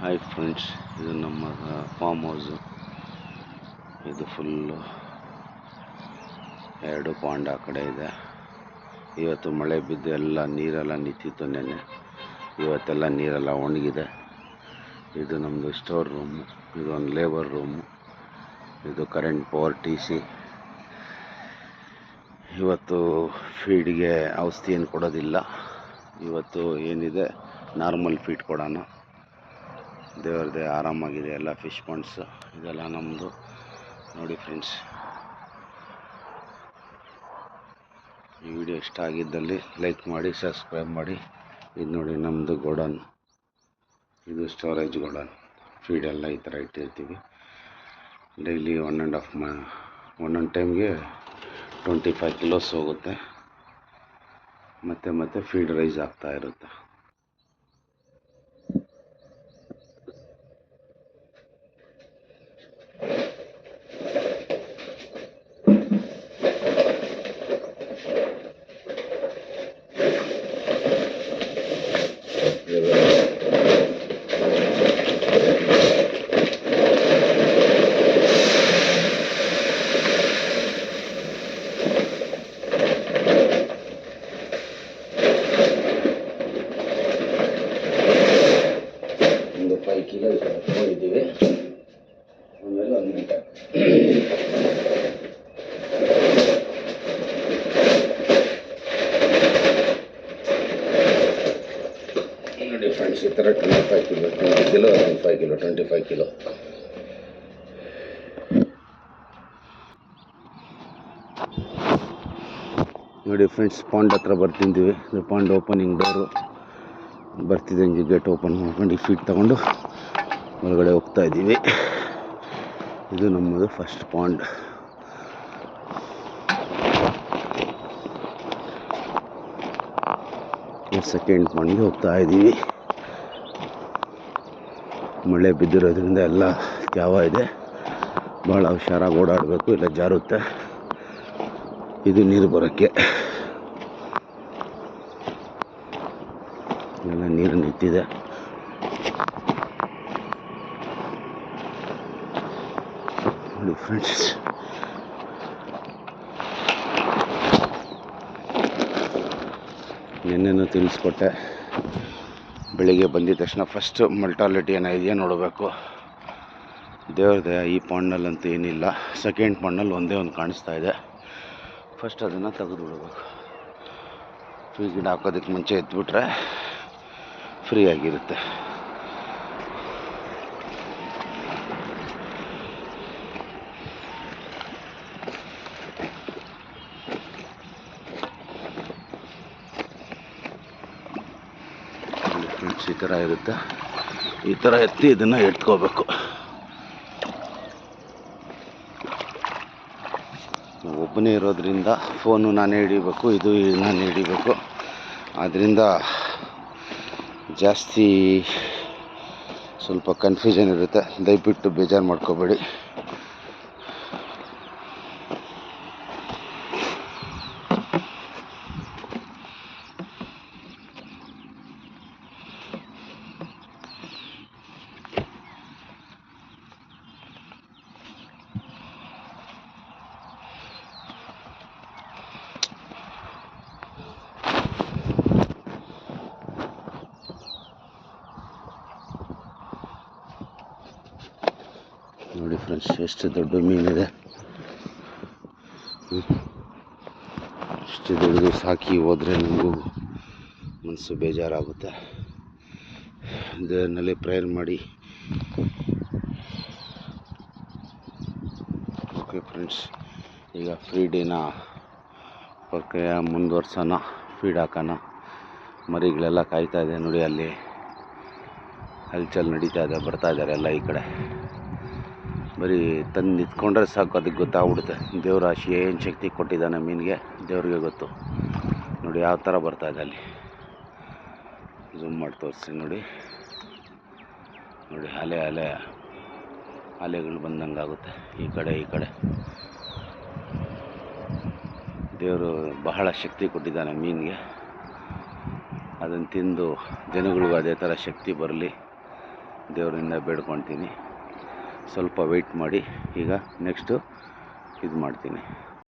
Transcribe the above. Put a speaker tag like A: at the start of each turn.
A: Hi friends, ಇದು ನಮ್ಮ form house. ಇದು ಫುಲ್ಲು 2 ಪಾಂಡ್ ಆ ಕಡೆ ಇದೆ. ಇವತ್ತು ಮಳೆ ಬಿದ್ದು ಎಲ್ಲ ನೀರೆಲ್ಲ ನಿಂತಿತ್ತು. ನೆನ್ನೆ ಇವತ್ತೆಲ್ಲ ನೀರೆಲ್ಲ ಒಣಗಿದೆ. ಇದು ನಮ್ಮದು ಸ್ಟೋರ್ ರೂಮು, ಇದು ಒಂದು ಲೇಬರ್ ರೂಮು, ಇದು ಕರೆಂಟ್ ಪವರ್ TC. ಇವತ್ತು ಫೀಡ್ಗೆ ಔಷಧಿ ಏನು ಕೊಡೋದಿಲ್ಲ. ಇವತ್ತು ಏನಿದೆ ನಾರ್ಮಲ್ ಫೀಡ್ ಕೊಡೋಣ. ದೇವ್ರದ್ದೇ ಆರಾಮಾಗಿದೆ ಎಲ್ಲ ಫಿಶ್ ಪಾಂಡ್ಸ್. ಇದೆಲ್ಲ ನಮ್ಮದು. ನೋಡಿ ಫ್ರೆಂಡ್ಸ್, ಈ ವಿಡಿಯೋ ಇಷ್ಟ ಆಗಿದ್ದಲ್ಲಿ ಲೈಕ್ ಮಾಡಿ, ಸಬ್ಸ್ಕ್ರೈಬ್ ಮಾಡಿ. ಇದು ನೋಡಿ ನಮ್ಮದು ಗೋಡನ್, ಇದು ಸ್ಟೋರೇಜ್ ಗೋಡನ್. ಫೀಡೆಲ್ಲ ಈ ಥರ ಇಟ್ಟಿರ್ತೀವಿ. ಡೈಲಿ ಒಂದೊಂದು ಟೈಮ್ಗೆ 25 ಕಿಲೋಸ್ ಹೋಗುತ್ತೆ. ಮತ್ತೆ ಫೀಡ್ ರೈಸ್ ಆಗ್ತಾ ಇರುತ್ತೆ. ಒಂದು 5 ಕಿಲೋ ತಗೊಂಡಿದ್ದೀವಿ. ಆಮೇಲೆ 1 ಗಂಟೆ ನೋಡಿ ಫ್ರೆಂಡ್ಸ್, ಈ ಥರ 25 ಕಿಲೋ 25 ಕಿಲೋ. ನೋಡಿ ಫ್ರೆಂಡ್ಸ್, ಪಾಂಡ್ ಹತ್ರ ಬರ್ತಿದ್ದೀವಿ. ಇದು ಪಾಂಡ್ ಓಪನಿಂಗ್ ಡೋರು. ಬರ್ತಿದ್ದಂಗೆ ಗೇಟ್ ಓಪನ್ ಮಾಡ್ಕೊಂಡು ಈ ಫೀಡ್ ತಗೊಂಡು ಹೊರಗಡೆ ಹೋಗ್ತಾ ಇದ್ದೀವಿ. ಇದು ನಮ್ಮದು ಫಸ್ಟ್ ಪಾಂಡ್. ಸೆಕೆಂಡ್ ಪಾಂಡ್ಗೆ ಹೋಗ್ತಾ ಇದ್ದೀವಿ. ಮಳೆ ಬಿದ್ದಿರೋದ್ರಿಂದ ಎಲ್ಲ ತ್ಯಾವ ಇದೆ. ಭಾಳ ಹುಷಾರಾಗಿ ಓಡಾಡಬೇಕು, ಇಲ್ಲ ಜಾರುತ್ತೆ. ಇದು ನೀರು ಬರೋಕ್ಕೆ ಎಲ್ಲ ನೀರು ನಿಂತಿದೆ. ನೋಡಿ ಫ್ರೆಂಡ್ಸ್, ನಿನ್ನೆನೂ ತಿಳಿಸ್ಕೊಟ್ಟೆ. ಬೆಳಿಗ್ಗೆ ಬಂದಿದ ತಕ್ಷಣ ಫಸ್ಟ್ ಮಲ್ಟಾಲಿಟಿ ಏನೋ ಇದೆಯಾ ನೋಡಬೇಕು. ದೇವ್ರದೇ ಈ ಪಾಂಡ್ನಲ್ಲಂತೂ ಏನಿಲ್ಲ. ಸೆಕೆಂಡ್ ಪಾಂಡ್ನಲ್ಲಿ ಒಂದೇ ಒಂದು ಕಾಣಿಸ್ತಾ ಇದೆ. ಫಸ್ಟ್ ಅದನ್ನು ತೆಗೆದು ಬಿಡಬೇಕು. ಫೀಡ್ ಹಾಕೋದಕ್ಕೆ ಮುಂಚೆ ಎತ್ಬಿಟ್ರೆ ಫ್ರೀ ಆಗಿರುತ್ತೆ. ಫ್ರೆಂಡ್ಸ್, ಈ ಥರ ಇರುತ್ತೆ. ಈ ಥರ ಎತ್ತಿ ಇದನ್ನು ಎತ್ಕೋಬೇಕು. ಒಬ್ಬನೇ ಇರೋದ್ರಿಂದ ಫೋನು ನಾನೇ ಹಿಡಿಬೇಕು, ಇದು ನಾನೇ ಹಿಡಿಬೇಕು. ಆದ್ದರಿಂದ ಜಾಸ್ತಿ ಸ್ವಲ್ಪ ಕನ್ಫ್ಯೂಷನ್ ಇರುತ್ತೆ. ದಯವಿಟ್ಟು ಬೇಜಾರು ಮಾಡ್ಕೋಬೇಡಿ. ನೋಡಿ ಫ್ರೆಂಡ್ಸ್, ಎಷ್ಟು ದೊಡ್ಡ ಮೀನಿದೆ. ಇಷ್ಟು ದೊಡ್ಡದು ಸಾಕಿ ಹೋದರೆ ನಮಗೂ ಮನಸ್ಸು ಬೇಜಾರಾಗುತ್ತೆ. ದೇವರಲ್ಲಿ ಪ್ರೇಯರ್ ಮಾಡಿ. ಓಕೆ ಫ್ರೆಂಡ್ಸ್, ಈಗ ಫೀಡಿನ ಪ್ರಕ್ರಿಯೆ ಮುಂದುವರ್ಸೋಣ. ಫೀಡ್ ಹಾಕೋಣ. ಮರಿಗಳೆಲ್ಲ ಕಾಯ್ತಾ ಇದೆ. ನೋಡಿ, ಅಲ್ಲಿ ಹಲ್ಚಲ್ ನಡೀತಾ ಇದೆ. ಬರ್ತಾ ಇದ್ದಾರೆ ಎಲ್ಲ ಈ ಕಡೆ. ಬರೀ ತಂದು ನಿಂತ್ಕೊಂಡ್ರೆ ಸಾಕು, ಅದಕ್ಕೆ ಗೊತ್ತಾಗ್ಬಿಡುತ್ತೆ ದೇವ್ರ ಆಶೆ ಏನು ಶಕ್ತಿ ಕೊಟ್ಟಿದ್ದಾನೆ ಮೀನಿಗೆ. ದೇವ್ರಿಗೆ ಗೊತ್ತು. ನೋಡಿ ಯಾವ ಥರ ಬರ್ತಾ ಇದೆ. ಅಲ್ಲಿ ಝೂಮ್ ಮಾಡಿ ತೋರಿಸಿ. ನೋಡಿ ಅಲೆಗಳು ಬಂದಂಗೆ ಆಗುತ್ತೆ ಈ ಕಡೆ. ದೇವರು ಬಹಳ ಶಕ್ತಿ ಕೊಟ್ಟಿದ್ದಾನೆ ಮೀನಿಗೆ. ಅದನ್ನು ತಿಂದು ಜನಗಳಿಗೂ ಅದೇ ಥರ ಶಕ್ತಿ ಬರಲಿ. ದೇವರಿಂದ ಬೇಡ್ಕೊತೀನಿ. ಸ್ವಲ್ಪ ವೆಯ್ಟ್ ಮಾಡಿ, ಈಗ ನೆಕ್ಸ್ಟು ಇದು ಮಾಡ್ತೀನಿ.